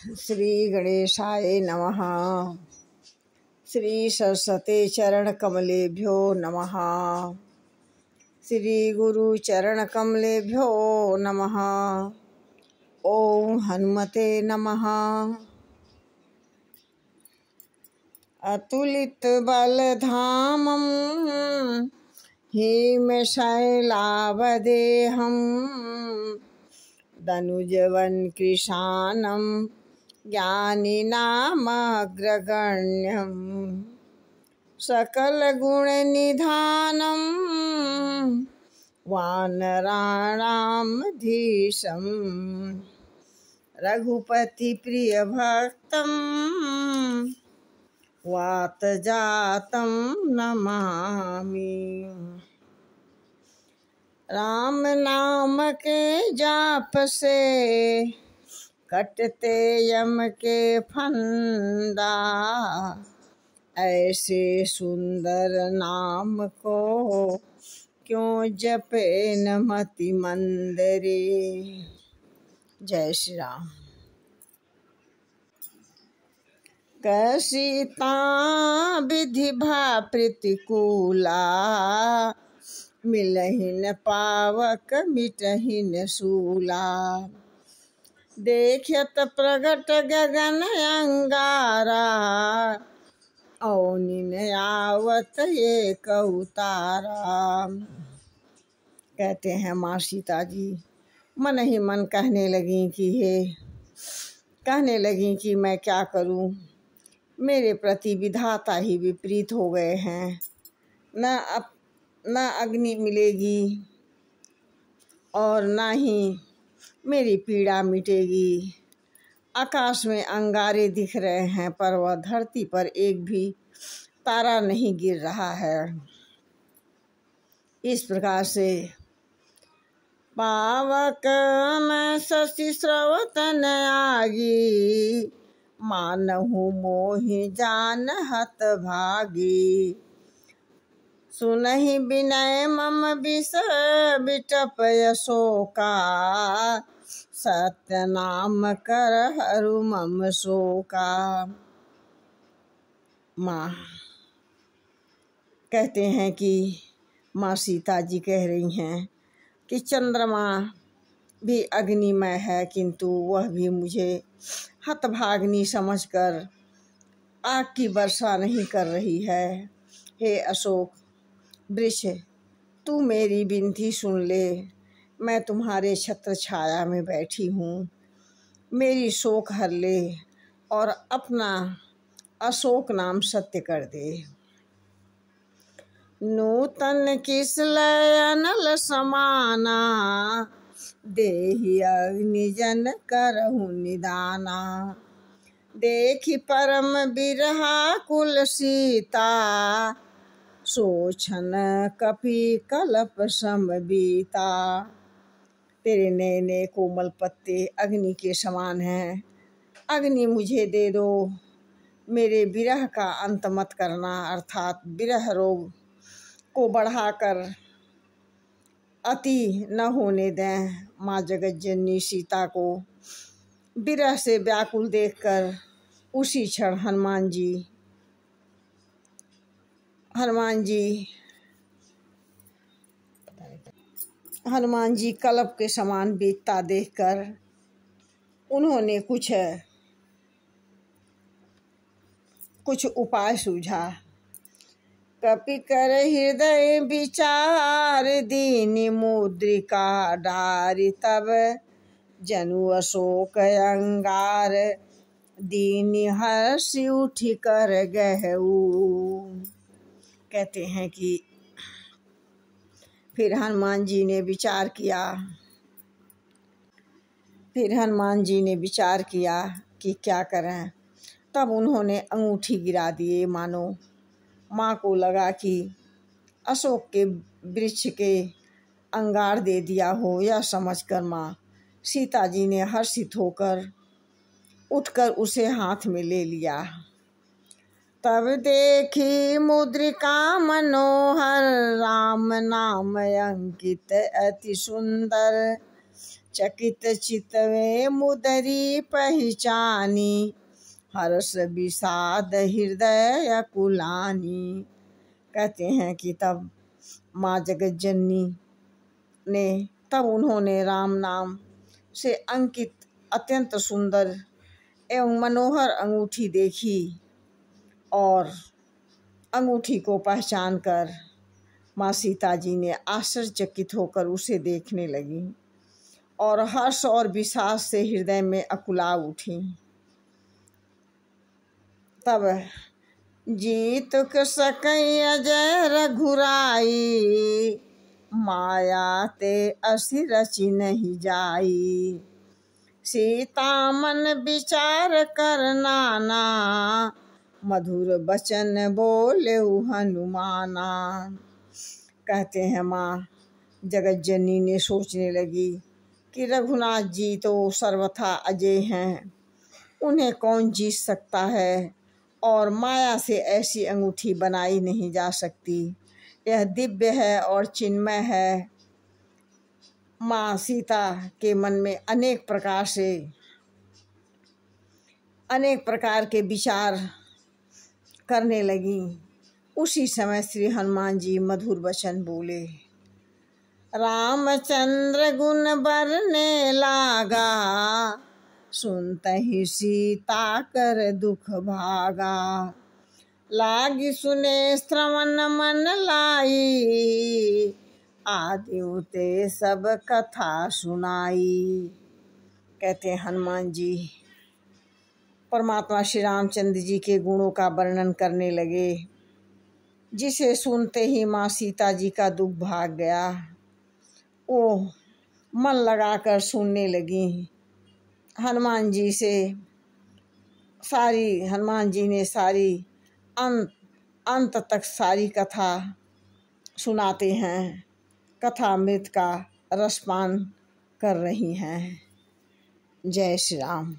श्री गणेशाय नमः। श्री सरस्वती चरण कमलेभ्यो नमः। श्री गुरु चरण कमलेभ्यो नमः। ओम हनुमते नमः। अतुलित बलधामं हिमशैलावदेहं दनुजवन कृशानं ज्ञानिनामग्रगण्यं सकलगुणनिधानं वानराणामधीशं रघुपतिप्रियभक्तं वातजातं नमामि। राम नाम के जाप से कटते यम के फंदा, ऐसे सुंदर नाम को क्यों जपे न मति मंदरे। जय श्री राम। कैसीता विधि भा प्रतिकूला, मिलहिन पावक मिटहिन सूला। देखत प्रगट गगन अंगारा, औनिन आवत एक उतारा। कहते हैं माँ सीता जी मन ही मन कहने लगी कि मैं क्या करूं, मेरे प्रति विधाता ही विपरीत हो गए हैं। न अग्नि मिलेगी और न ही मेरी पीड़ा मिटेगी। आकाश में अंगारे दिख रहे हैं, पर वह धरती पर एक भी तारा नहीं गिर रहा है। इस प्रकार से पावक में शशि स्रवतन आगी, मानहु मोहि जान हत भागी। सुनहि विनय मम विष बिटप यशोका, सत्य नाम कर हरु मम शोका। माँ कहते हैं कि माँ सीता जी कह रही हैं कि चंद्रमा भी अग्निमय है, किंतु वह भी मुझे हतभागिनी समझकर आग की वर्षा नहीं कर रही है। हे अशोक वृक्ष, तू मेरी विनती सुन ले। मैं तुम्हारे छत्र छाया में बैठी हूँ, मेरी शोक हर ले और अपना अशोक नाम सत्य कर दे। नूतन किसलय अनल समाना, देहि अग्नि जन करहु निदाना। देखि परम बिरहा कुल सीता, सोचन कपि कलप समबीता। तेरे नए नए कोमल पत्ते अग्नि के समान हैं, अग्नि मुझे दे दो। मेरे विरह का अंत मत करना, अर्थात विरह रोग को बढ़ाकर अति न होने दें। माँ जगज्जननी सीता को विरह से व्याकुल देखकर उसी क्षण हनुमान जी कल्प के समान बीतता देखकर उन्होंने कुछ उपाय सूझा। कपि कर हृदय विचार, दीनि मुद्रिका डारि। तब जनु अशोक अंगार, दीनि हर्षि उठि कर गहऊ। कहते हैं कि फिर हनुमान जी ने विचार किया कि क्या करें। तब उन्होंने अंगूठी गिरा दिए, मानो माँ को लगा कि अशोक के वृक्ष के अंगार दे दिया हो। यह समझकर माँ सीता जी ने हर्षित होकर उठकर उसे हाथ में ले लिया। तब देखी मुद्रिका मनोहर, राम नाम अंकित अति सुंदर। चकित चितवे मुदरी पहचानी, हर्ष विषाद हृदय अकुलानी। कहते हैं कि तब माँ जगत जननी ने उन्होंने राम नाम से अंकित अत्यंत सुंदर एवं मनोहर अंगूठी देखी और अंगूठी को पहचान कर माँ सीता जी ने आश्चर्यचकित होकर उसे देखने लगी और हर्ष और विषाद से हृदय में अकुला उठी। तब जीत सकई अजय रघुराई, माया ते असी रचि नहीं जाई। सीता मन विचार कर नाना, मधुर बचन बोले हनुमाना। कहते हैं माँ जगत जननी ने सोचने लगी कि रघुनाथ जी तो सर्वथा अजय हैं, उन्हें कौन जीत सकता है और माया से ऐसी अंगूठी बनाई नहीं जा सकती। यह दिव्य है और चिन्मय है। माँ सीता के मन में अनेक प्रकार के विचार करने लगी। उसी समय श्री हनुमान जी मधुर वचन बोले। रामचंद्र गुण बरने लागा, सुनतहि सीता कर दुख भागा। लागी सुने श्रवण मन लाई, आदिव ते सब कथा सुनाई। कहते हैं हनुमान जी परमात्मा श्री रामचंद्र जी के गुणों का वर्णन करने लगे, जिसे सुनते ही माँ सीता जी का दुख भाग गया। वो मन लगाकर सुनने लगी। हनुमान जी ने सारी अंत तक सारी कथा सुनाते हैं। कथामृत का रसपान कर रही हैं। जय श्री राम।